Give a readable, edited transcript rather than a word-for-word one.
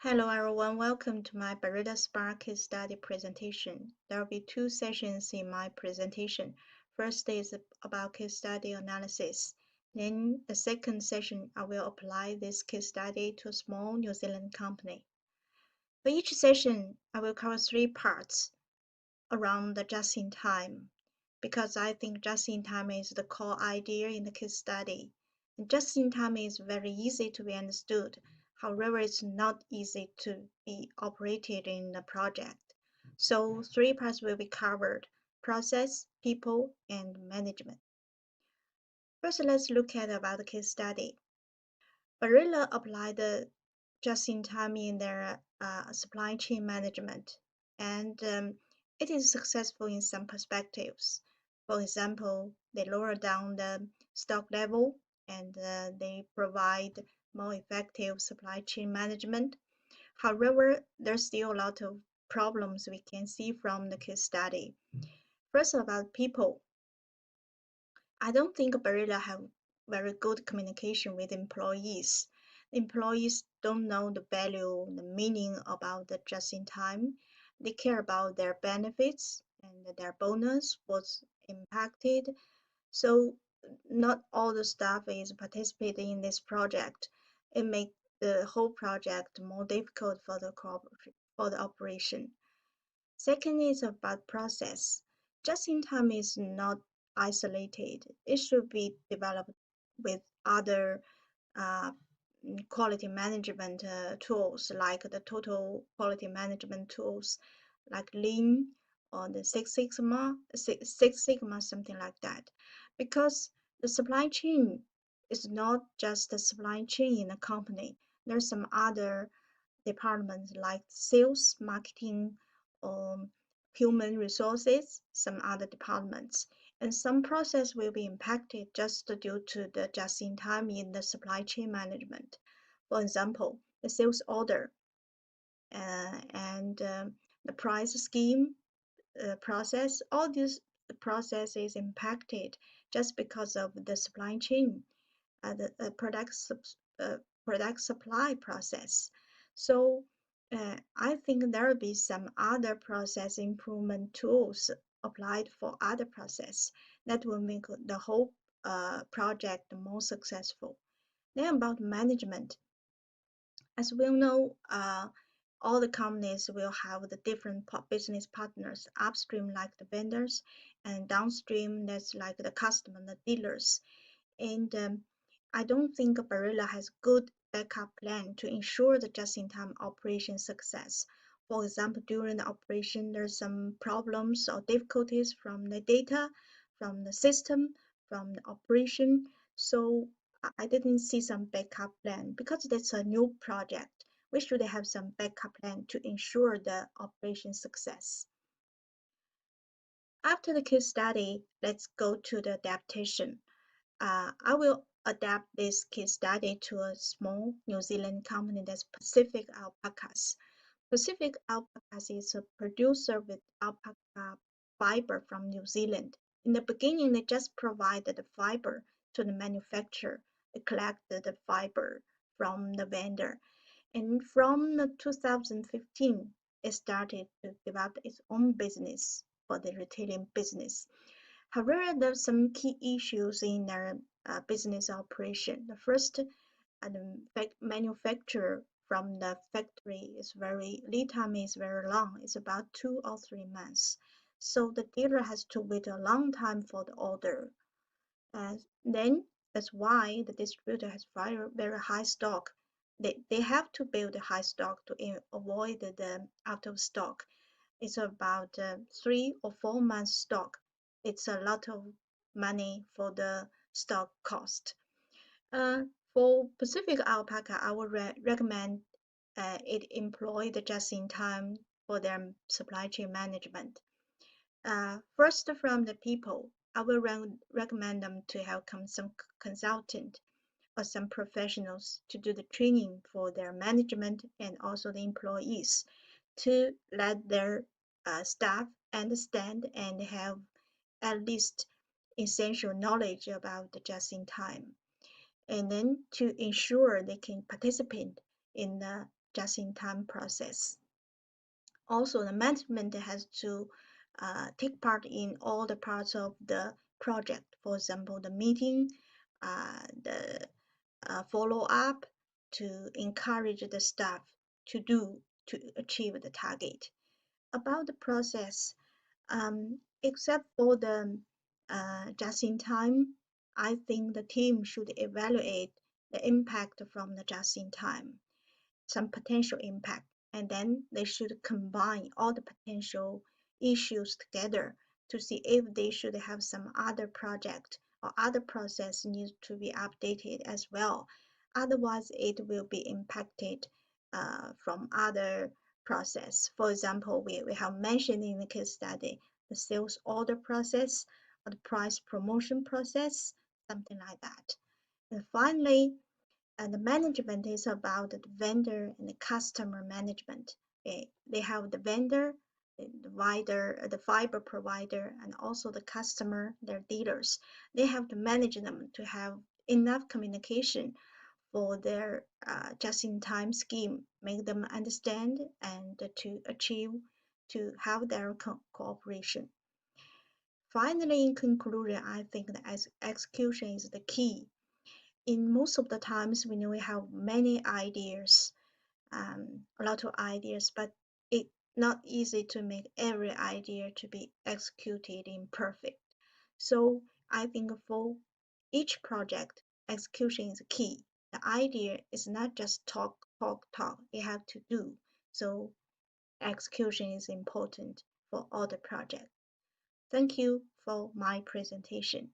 Hello everyone, welcome to my Barilla SpA case study presentation. There will be two sessions in my presentation. First is about case study analysis. Then the second session, I will apply this case study to a small New Zealand company. For each session, I will cover three parts around the just-in-time, because I think just-in-time is the core idea in the case study. And just-in-time is very easy to be understood. However, it's not easy to be operated in the project. So three parts will be covered: process, people, and management. First, let's look at about the case study. Barilla applied the just-in-time in their supply chain management, and it is successful in some perspectives. For example, they lower down the stock level and they provide more effective supply chain management. However, there's still a lot of problems we can see from the case study. First, about people. I don't think Barilla have very good communication with employees. Employees don't know the value, the meaning about the just-in-time. They care about their benefits and their bonus was impacted. So not all the staff is participating in this project. It makes the whole project more difficult for the operation. Second is about process. Just-in-time is not isolated. It should be developed with other uh, quality management tools, like the total quality management tools like Lean or the Six Sigma, something like that. Because the supply chain is not just the supply chain in a company. There's some other departments like sales, marketing, or human resources, some other departments. And some process will be impacted just due to the just-in-time in the supply chain management. For example, the sales order and the price scheme process, all these processes impacted just because of the supply chain, the product supply process. So I think there will be some other process improvement tools applied for other process that will make the whole project more successful. Then about management, as we know, all the companies will have the different business partners, upstream like the vendors, and downstream that's like the customer, the dealers. And I don't think Barilla has good backup plan to ensure the just-in-time operation success. For example, during the operation, there's some problems or difficulties from the data, from the system, from the operation. So I didn't see some backup plan because that's a new project. We should have some backup plan to ensure the operation success. After the case study, let's go to the adaptation. I will adapt this case study to a small New Zealand company that's Pacific Alpacas. Pacific Alpacas is a producer with alpaca fiber from New Zealand. In the beginning, they just provided the fiber to the manufacturer. They collected the fiber from the vendor. And from 2015, it started to develop its own business for the retailing business. However, there are some key issues in their business operation. The first, the manufacture from the factory is lead time is very long. It's about 2 or 3 months. So the dealer has to wait a long time for the order. Then that's why the distributor has very high stock. They have to build a high stock to avoid the out of stock. It's about 3 or 4 months stock. It's a lot of money for the stock cost. Uh, for Pacific Alpaca, I would recommend it employ the just-in-time for their supply chain management. First, from the people, I will recommend them to have some consultant or some professionals to do the training for their management and also the employees to let their staff understand and have at least essential knowledge about the just-in-time, and then to ensure they can participate in the just-in-time process. Also, the management has to take part in all the parts of the project. For example, the meeting, the follow-up, to encourage the staff to achieve the target. About the process, except for the just-in-time, I think the team should evaluate the impact from the just-in-time, some potential impact, and then they should combine all the potential issues together to see if they should have some other project or other process needs to be updated as well. Otherwise, it will be impacted from other process. For example, we have mentioned in the case study the sales order process or the price promotion process, something like that. And finally, and the management is about the vendor and the customer management. They have the vendor, the fiber provider, and also the customer, their dealers. They have to manage them to have enough communication for their just-in-time scheme, make them understand and to achieve, to have their cooperation. Finally, in conclusion, I think the execution is the key. In most of the times, we know we have many ideas, a lot of ideas, but it's not easy to make every idea to be executed in perfect. So I think for each project, execution is key. The idea is not just talk, talk, talk. You have to do. So execution is important for all the projects. Thank you for my presentation.